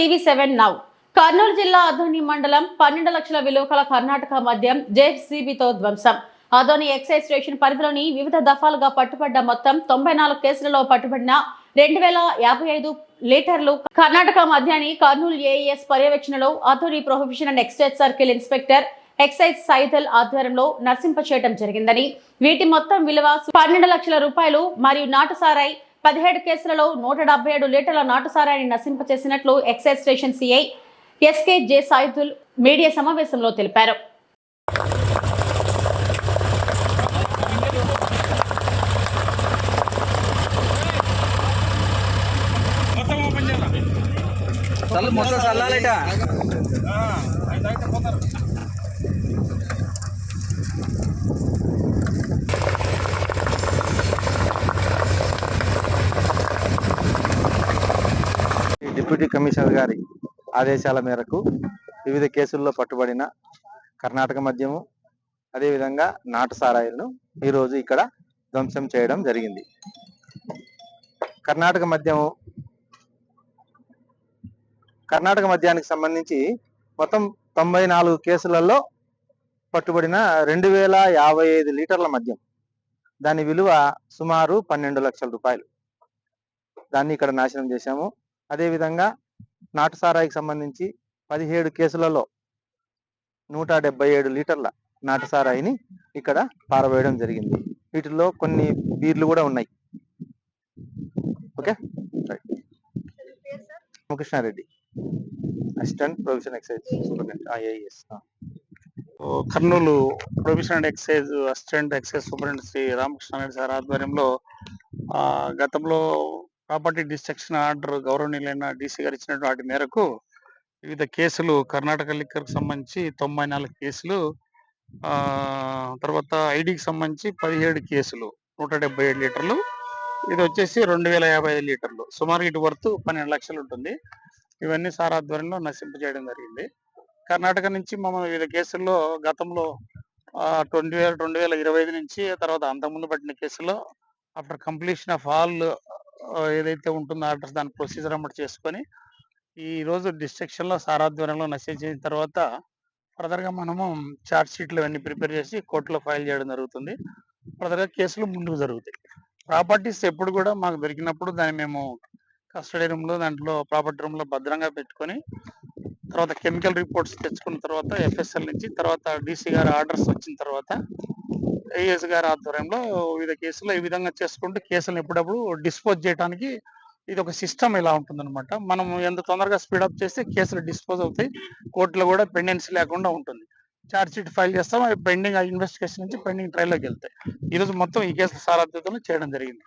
టీవీ7 now Kurnool జిల్లా అదోని మండలం 12 లక్షల విలువ కల కర్ణాటక మద్యం జేసీబీతో ధ్వంసం. అదోని ఎక్సైజ్ స్టేషన్ పరిధిలోని వివిధ దఫాలుగా పట్టుబడ్డ మొత్తం 94 కేసులలో పట్టుబడిన 2055 లీటర్లు కర్ణాటక మద్యాన్ని కర్నూలు ఏఎస్ పర్యవేక్షణలో Adoni prohibition and excise circle inspector excise Saidal ఆధ్వర్యంలో నర్సింపచేయడం జరిగిందని, వీటి మొత్తం విలువ 12 లక్షల రూపాయలు మరియు నాటుసారాయి 17 కేసులలో 177 లీటర్ల నాటుసారాన్ని నశింపచేసినట్లు excise station CI S K Saidul media సమావేశంలో తెలిపారు. డిప్యూటీ కమిషనర్ గారి ఆదేశాల మేరకు వివిధ కేసుల్లో పట్టుబడిన కర్ణాటక మద్యము, అదేవిధంగా నాటు సారాయిలను ఈరోజు ఇక్కడ ధ్వంసం చేయడం జరిగింది. కర్ణాటక మద్యానికి సంబంధించి మొత్తం 94 కేసులలో పట్టుబడిన 2055 లీటర్ల మద్యం, దాని విలువ సుమారు 12 లక్షల రూపాయలు. దాన్ని ఇక్కడ నాశనం చేశాము. అదేవిధంగా నాటు సారాయికి సంబంధించి 17 కేసులలో 177 లీటర్ల నాటు సారాయిని ఇక్కడ పారవేయడం జరిగింది. వీటిలో కొన్ని బీర్లు కూడా ఉన్నాయి. Okay, Ramakrishna Reddy, assistant provision excise superintendent IAS. Kurnool provision and excise assistant excise superintendent Shri Ramakrishna Reddy sir ఆధ్వర్యంలో గతంలో ప్రాపర్టీ డిస్ట్రక్షన్ ఆర్డర్ గౌరవనీయులైన డీసీ గారు ఇచ్చినటువంటి వాటి మేరకు వివిధ కేసులు కర్ణాటక లిక్కర్కి సంబంధించి 94 కేసులు, తర్వాత ఐడికి సంబంధించి 17 కేసులు 177 లీటర్లు, ఇది వచ్చేసి 2055 లీటర్లు, సుమారు ఇటు వర్త్ 12 లక్షలు ఉంటుంది. ఇవన్నీ సార్ ఆధ్వర్యంలో నశింపజేయడం జరిగింది. కర్ణాటక నుంచి మమ్మల్ని వివిధ కేసుల్లో గతంలో 2025 నుంచి, తర్వాత అంతకుముందు పట్టిన కేసులో ఆఫ్టర్ కంప్లీషన్ ఆఫ్ ఆల్ ఏదైతే ఉంటుందో ఆర్డర్స్ దాని ప్రొసీజర్ అమలు చేసుకొని ఈ రోజు డిస్ట్రక్షన్ లో సారాధ్వర్యంలో నశించిన తర్వాత ఫర్దర్ గా మనము చార్జ్ షీట్లు అన్ని ప్రిపేర్ చేసి కోర్టులో ఫైల్ చేయడం జరుగుతుంది. ఫర్దర్ గా కేసులు ముందుకు జరుగుతాయి. ప్రాపర్టీస్ ఎప్పుడు కూడా మాకు దొరికినప్పుడు దాన్ని మేము కస్టడీ రూమ్ లో, దాంట్లో ప్రాపర్టీ రూమ్ లో భద్రంగా పెట్టుకొని తర్వాత కెమికల్ రిపోర్ట్స్ తెచ్చుకున్న తర్వాత ఎఫ్ఎస్ఎల్ నుంచి, తర్వాత డీసీ గారి ఆర్డర్స్ వచ్చిన తర్వాత ఏఎస్ గారి ఆధ్వర్యంలో వివిధ కేసులు ఈ విధంగా చేసుకుంటూ కేసులను ఎప్పుడప్పుడు డిస్పోజ్ చేయడానికి ఇది ఒక సిస్టమ్ ఇలా ఉంటుందన్నమాట. మనం ఎంత తొందరగా స్పీడప్ చేస్తే కేసులు డిస్పోజ్ అవుతాయి, కోర్టులో కూడా పెండెన్సీ లేకుండా ఉంటుంది. ఛార్జ్ షీట్ ఫైల్ చేస్తాం, అవి పెండింగ్ ఇన్వెస్టిగేషన్ నుంచి పెండింగ్ ట్రయల్లోకి వెళ్తాయి. ఈరోజు మొత్తం ఈ కేసులు సారాధ్యతను చేయడం జరిగింది.